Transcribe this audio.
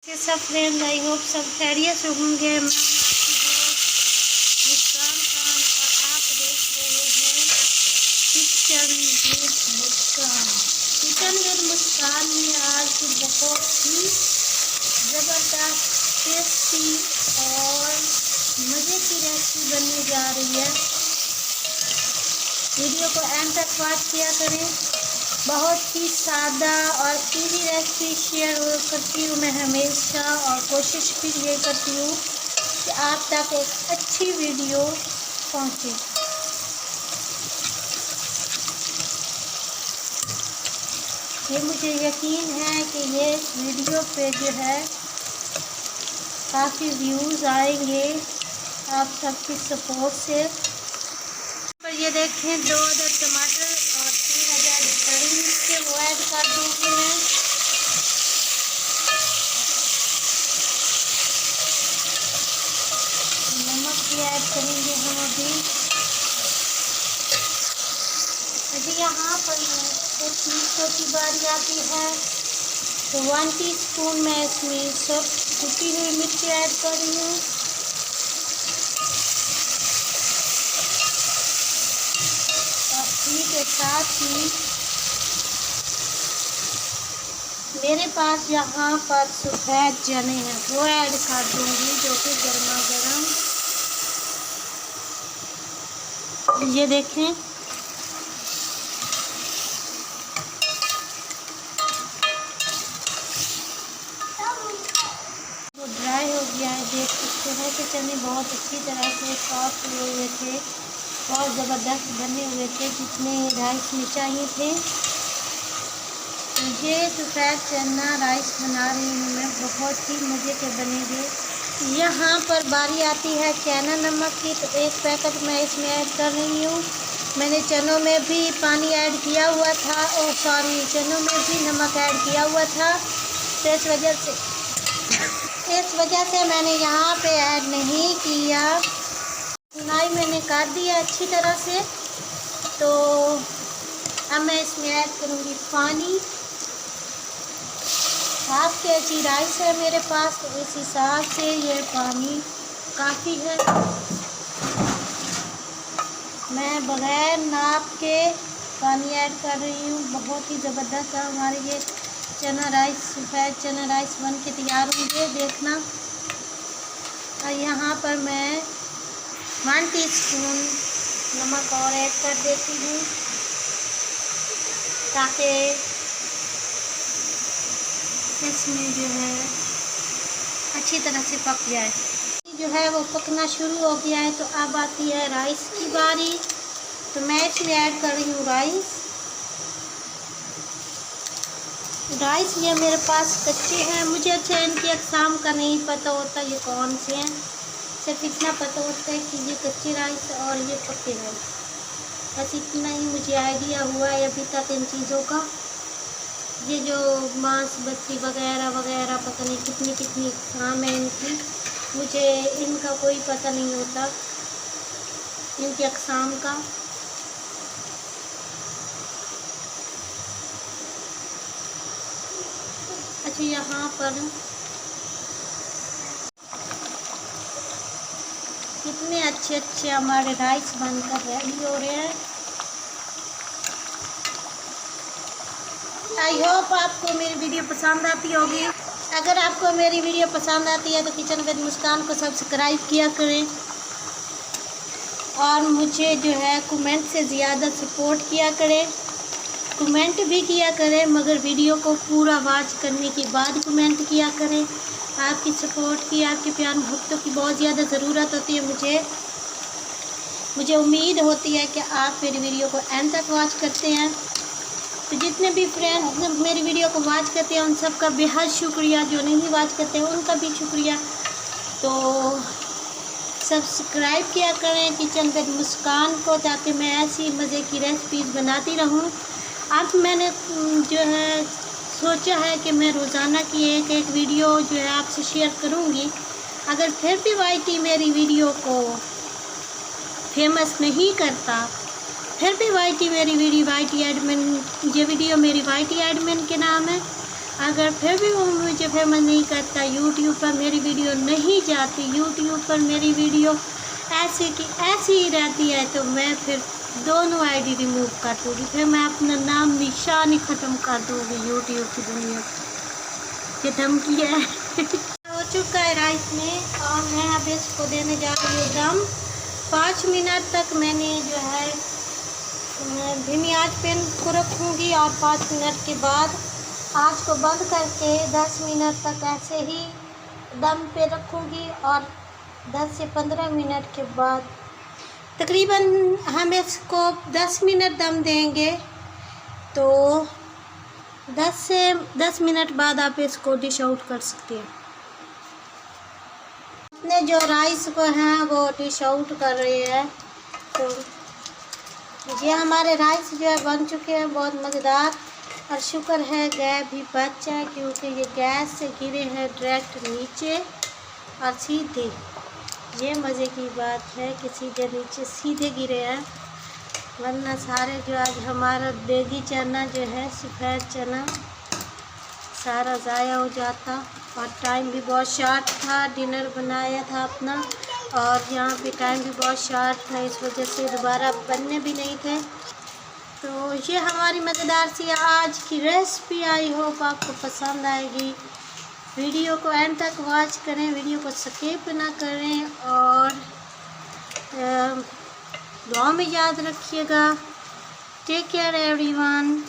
सब friend, I hope सब खैरियत से होंगे। मैं आपकी दोस्त मुस्कान खान और आप देख रहे हैं kitchen with Muskan. Kitchen with Muskan में आज बहुत ही ज़बरदस्त, टेस्टी और मज़े की रेसिपी बनने जा रही है। वीडियो को एंड तक वॉच किया करें। बहुत ही सादा और इजी रेसिपी शेयर करती हूँ मैं हमेशा, और कोशिश भी ये करती हूँ कि आप तक एक अच्छी वीडियो पहुँचे। ये मुझे यकीन है कि ये वीडियो पे जो है काफ़ी व्यूज़ आएंगे आप सबकी सपोर्ट से। पर ये देखें 2 अदद टमाटर और 3000 हरी मिर्च के वो ऐड कर दूँगी मैं। नमक भी ऐड करेंगे हम अभी। यहाँ पर मिर्चों की बारी आती है तो 1 टीस्पून मैं इसमें सब कुटी हुई मिर्च ऐड कर रही हूँ। और इसी के साथ ही मेरे पास यहाँ पर सफ़ेद चने हैं, वो ऐड कर दूँगी, जो कि गर्मा गर्म। ये देखें वो ड्राई हो गया है। देख सकते हैं कि चने बहुत अच्छी तरह से सॉफ्ट हुए हुए थे, बहुत ज़बरदस्त बने हुए थे, जितने राइस में चाहिए थे। ये सफ़ेद चना राइस बना रही हूँ मैं, बहुत ही मज़े के बनेंगे। यहाँ पर बारी आती है कैना नमक की, तो 1 पैकेट मैं इसमें ऐड कर रही हूँ। मैंने चनों में भी पानी ऐड किया हुआ था, चनों में भी नमक ऐड किया हुआ था, तो इस वजह से मैंने यहाँ पे ऐड नहीं किया। भुनाई मैंने काट दिया अच्छी तरह से। तो अब मैं इसमें ऐड करूँगी पानी। 1/2 kg राइस है मेरे पास, तो इस हिसाब से ये पानी काफ़ी है। मैं बग़ैर नाप के पानी ऐड कर रही हूँ। बहुत ही ज़बरदस्त है हमारे ये चना राइस, सफ़ेद चना राइस बन के तैयार होंगे, देखना। और यहाँ पर मैं 1 टीस्पून नमक और ऐड कर देती हूँ, ताकि इसमें जो है अच्छी तरह से पक जाए। जो है वो पकना शुरू हो गया है, तो अब आती है राइस की बारी। तो मैं इसमें ऐड कर रही हूँ राइस। ये मेरे पास कच्चे हैं, मुझे अच्छा इनकी अक़साम का नहीं पता होता ये कौन से हैं, सिर्फ इतना पता होता है कि ये कच्चे राइस और ये पक्के राइस, बस इतना ही मुझे आइडिया हुआ है अभी तक इन चीज़ों का। ये जो बासमती वगैरह वगैरह पता नहीं कितनी अक़साम है इनकी, मुझे इनका कोई पता नहीं होता, इनकी अक़साम का। अच्छा, यहाँ पर कितने अच्छे हमारे राइस बनकर रेडी हो रहे हैं। आई होप आपको मेरी वीडियो पसंद आती होगी। अगर आपको मेरी वीडियो पसंद आती है तो किचन विद मुस्कान को सब्सक्राइब किया करें, और मुझे जो है कमेंट से ज़्यादा सपोर्ट किया करें। कमेंट भी किया करें, मगर वीडियो को पूरा वॉच करने के बाद कमेंट किया करें। आपकी सपोर्ट की, आपके प्यार मोहब्बतों की बहुत ज़्यादा ज़रूरत होती है। मुझे उम्मीद होती है कि आप मेरी वीडियो को एंड तक वॉच करते हैं। तो जितने भी फ्रेंड मेरी वीडियो को वॉच करते हैं उन सब का बेहद शुक्रिया, जो नहीं वॉच करते हैं उनका भी शुक्रिया। तो सब्सक्राइब किया करें किचन विद मुस्कान को, ताकि मैं ऐसी मज़े की रेसिपीज़ बनाती रहूं। अब मैंने जो है सोचा है कि मैं रोज़ाना की एक वीडियो जो है आपसे शेयर करूंगी। अगर फिर भी वाईटी मेरी वीडियो को फेमस नहीं करता, फिर भी वाईटी मेरी वीडियो वाईटी एडमिन, ये वीडियो मेरी वाईटी एडमिन के नाम है, अगर फिर भी वो मुझे फेमस नहीं करता, यूट्यूब पर मेरी वीडियो नहीं जाती, यूट्यूब पर मेरी वीडियो ऐसे की ऐसी ही रहती है, तो मैं फिर दोनों आईडी रिमूव कर दूँगी, फिर मैं अपना नाम निशान ही ख़त्म कर दूँगी यूट्यूब की दुनिया। ये धमकी है। हो चुका है राइस में और मैं अब इसको देने जा रही हूँ दम। 5 मिनट तक मैंने जो है धीमी आंच पे को रखूँगी और 5 मिनट के बाद आंच को बंद करके 10 मिनट तक ऐसे ही दम पे रखूँगी और 10 से 15 मिनट के बाद तकरीबन हम इसको 10 मिनट दम देंगे, तो 10 मिनट बाद आप इसको डिश आउट कर सकते हैं। अपने जो राइस को हैं वो डिश आउट कर रहे हैं, तो ये हमारे राइस जो है बन चुके हैं, बहुत मज़ेदार। और शुक्र है गैस भी बच है, क्योंकि ये गैस से गिरे हैं डायरेक्ट नीचे और सीधे। ये मज़े की बात है कि सीधे नीचे सीधे गिरे हैं, वरना सारे जो आज हमारा देगी चना जो है सफ़ेद चना सारा ज़ाया हो जाता। और टाइम भी बहुत शॉर्ट था, डिनर बनाया था अपना और यहाँ पे टाइम भी बहुत शॉर्ट था, इस वजह से दोबारा बनने भी नहीं थे। तो ये हमारी मज़ेदार सी आज की रेसिपी, आई होप आपको पसंद आएगी। वीडियो को एंड तक वॉच करें, वीडियो को स्किप ना करें और दुआ में याद रखिएगा। Take care everyone.